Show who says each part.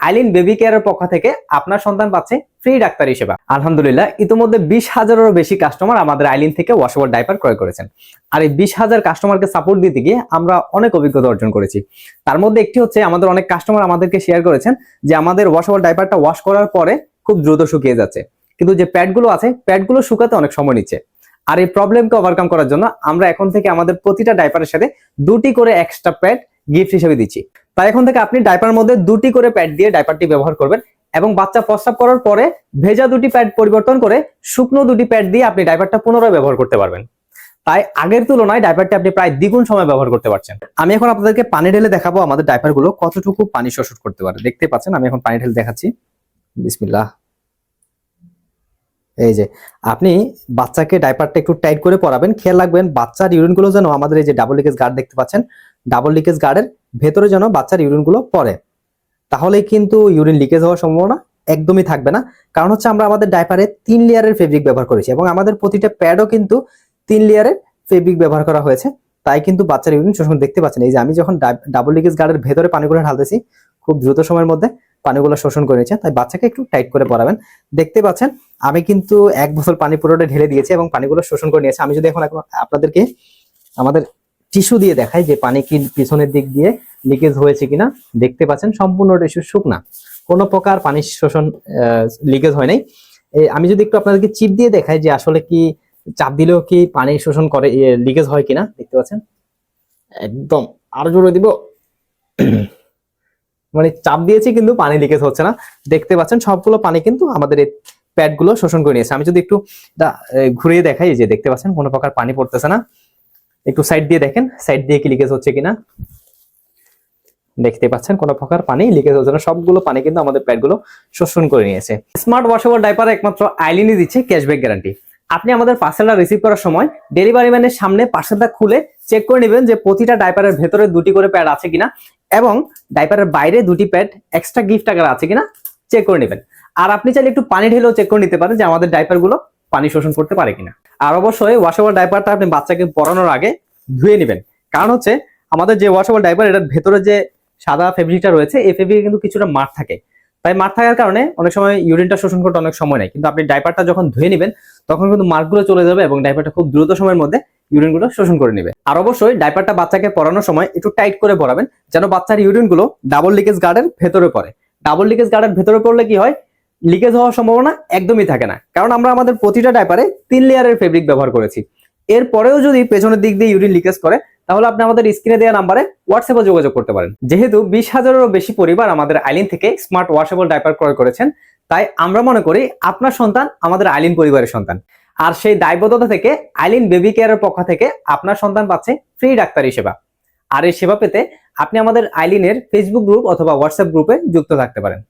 Speaker 1: Eileen baby কেয়ারের পক্ষ থেকে আপনার সন্তান পাচ্ছে ফ্রি ডাক্তারি সেবা। আলহামদুলিল্লাহ, ইতিমধ্যে 20,000-এরও বেশি কাস্টমার আমাদের আইলিন থেকে ওয়াশেবল ডাইপার ক্রয় করেছেন। আর এই 20,000 কাস্টমারকে সাপোর্ট দিতে গিয়ে আমরা অনেক অভিজ্ঞতা অর্জন করেছি। তার মধ্যে একটি হচ্ছে, আমাদের অনেক কাস্টমার আমাদেরকে শেয়ার করেছেন যে আমাদের ওয়াশেবল ডাইপারটা ওয়াশ করার পরে খুব দ্রুত শুকিয়ে যাচ্ছে, কিন্তু যে প্যাডগুলো আছে প্যাডগুলো শুকাতে অনেক সময় নিচ্ছে। আর এই প্রবলেমকে ওভারকাম করার জন্য আমরা এখন থেকে আমাদের প্রতিটা ডাইপারের সাথে 2টি করে এক্সট্রা প্যাড গিফট হিসেবে দিচ্ছি। তাই এখন থেকে আপনি ডাইপারের মধ্যে 2টি করে প্যাড দিয়ে ডাইপারটি ব্যবহার করবেন এবং বাচ্চা প্রস্রাব করার পরে ভেজা 2টি প্যাড পরিবর্তন করে শুকনো 2টি প্যাড দিয়ে আপনি ডাইপারটা পুনরায় ব্যবহার করতে পারবেন। তাই আগের তুলনায় ডাইপারটি আপনি প্রায় দ্বিগুণ সময় ব্যবহার করতে পারছেন। আমি এখন আপনাদেরকে পানি ঢেলে দেখাবো আমাদের ডাইপারগুলো কতটুকু পানি শোষণ করতে পারে। দেখতে পাচ্ছেন, আমি এখন পানি ঢেলে দেখাচ্ছি। বিসমিল্লাহ। এই যে আপনি বাচ্চাকে ডাইপারটা একটু টাইট করে পরাবেন, খেয়াল রাখবেন বাচ্চার ইউরিনগুলো যেন আমাদের এই যে ডাবল লিকেজ গার্ড দেখতে পাচ্ছেন, ডাবল লিকেজ গার্ডের ভেতরে যেন বাচ্চার ইউরিনগুলো পড়ে, তাহলে কিন্তু ইউরিন লিকেজ হওয়ার সম্ভাবনা একদমই থাকবে না। কারণ হচ্ছে আমরা আমাদের ডাইপারে 3 লেয়ারের ফেব্রিক ব্যবহার করেছি এবং আমাদের প্রতিটা প্যাডও কিন্তু 3 লেয়ারের ফেব্রিক ব্যবহার করা হয়েছে। তাই কিন্তু বাচ্চার ইউরিন শোষণ দেখতে পাচ্ছেন। এই যে আমি যখন ডাবল লিকেজ গার্ডের ভেতরে পানিগুলো ঢালতেছি, খুব দ্রুত সময়ের মধ্যে পানিগুলো শোষণ করে নিচ্ছে। তাই বাচ্চাকে একটু টাইট করে পরাবেন। দেখতে পাচ্ছেন আমি কিন্তু 1 বোতল পানি পুরোটা ঢেলে দিয়েছি এবং পানিগুলো শোষণ করে নিয়েছে। আমি যদি এখন আপনাদেরকে আমাদের টিস্যু দিয়ে দেখাই যে পানি কি পিছনের দিক দিয়ে লিকেজ হয়েছে কিনা, দেখতে পাচ্ছেন সম্পূর্ণ টিস্যু শুকনা, কোনো প্রকার পানি শোষণ লিকেজ হয় নাই। আমি যদি একটু আপনাদেরকে চিপ দিয়ে দেখাই যে আসলে কি চাপ দিলেও কি পানি শোষণ করে, লিকেজ হয় কিনা, দেখতে পাচ্ছেন একদম আরো জোরে দিব, মানে চাপ দিয়েছি কিন্তু পানি লিকেজ হচ্ছে না। দেখতে পাচ্ছেন সবগুলো পানি কিন্তু আমাদের এই প্যাডগুলো শোষণ করে নিয়েছে। আমি যদি একটু ঘুরিয়ে দেখাই, যে দেখতে পাচ্ছেন কোনো প্রকার পানি পড়তেছে না। একটু সাইড দিয়ে দেখেন, সাইড দিয়ে কি লিকেজ হচ্ছে কিনা, দেখতে পাচ্ছেন কোনো প্রকার পানি লিকেজ হচ্ছে না। সবগুলো পানি কিন্তু আমাদের প্যাডগুলো শোষণ করে নিয়েছে। স্মার্ট ওয়াশেবল ডাইপার একমাত্র আইলিনই দিচ্ছে ক্যাশব্যাক গ্যারান্টি। আপনি আমাদের পার্সেলটা রিসিভ করার সময় ডেলিভারি ম্যানের সামনে পার্সেলটা খুলে চেক করে নেবেন যে প্রতিটা ডাইপারের ভেতরে 2টি করে প্যাড আছে কিনা এবং ডাইপারের বাইরে 2টি প্যাড এক্সট্রা গিফট আকারে আছে কিনা চেক করে নেবেন। আর আপনি চাইলে একটু পানি ঢেলেও চেক করে নিতে পারেন যে আমাদের ডাইপারগুলো পানি শোষণ করতে পারে কিনা। আর অবশ্যই ওয়াশেবল ডাইপারটা আপনি বাচ্চাকে পরানোর আগে ধুয়ে নেবেন। কারণ হচ্ছে আমাদের যে ওয়াশেবল ডাইপার, এটার ভেতরে যে সাদা ফেব্রিকটা রয়েছে, এই ফেব্রিকে কিন্তু কিছুটা মাঠ থাকে। তাই মাঠ থাকার কারণে অনেক সময় ইউরিনটা শোষণ করতে অনেক সময় নেয়, কিন্তু আপনি ডাইপারটা যখন ধুয়ে নেবেন তখন কিন্তু মার্কগুলো চলে যাবে এবং ডাইপারটা খুব দ্রুত সময়ের মধ্যে ইউরিনগুলো শোষণ করে নেবে। আর অবশ্যই ডাইপারটা বাচ্চাকে পরানোর সময় একটু টাইট করে পরাবেন, যেন বাচ্চার ইউরিনগুলো ডাবল লিকেজ গার্ডের ভেতরে পড়ে। ডাবল লিকেজ গার্ডের ভেতরে পড়লে কি হয়, লিকেজ হওয়ার সম্ভাবনা একদমই থাকে না, কারণ আমরা আমাদের প্রতিটা ডাইপারে 3 লেয়ারের ফেব্রিক ব্যবহার করেছি। এরপরেও যদি পেছনের দিক দিয়ে ইউরিন লিকেজ করে, তাহলে আপনি আমাদের স্ক্রিনে দেওয়া নাম্বারে হোয়াটসঅ্যাপে যোগাযোগ করতে পারেন। যেহেতু 20,000-এরও বেশি পরিবার আমাদের আইলিন থেকে স্মার্ট ওয়াশেবল ডাইপার ক্রয় করেছেন, তাই আমরা মনে করি আপনার সন্তান আমাদের আইলিন পরিবারের সন্তান। আর সেই দায়বদ্ধতা থেকে আইলিন বেবি কেয়ারের পক্ষ থেকে আপনার সন্তান পাচ্ছে ফ্রি ডাক্তারি সেবা। আর এই সেবা পেতে আপনি আমাদের আইলিনের ফেসবুক গ্রুপ অথবা হোয়াটসঅ্যাপ গ্রুপে যুক্ত থাকতে পারেন।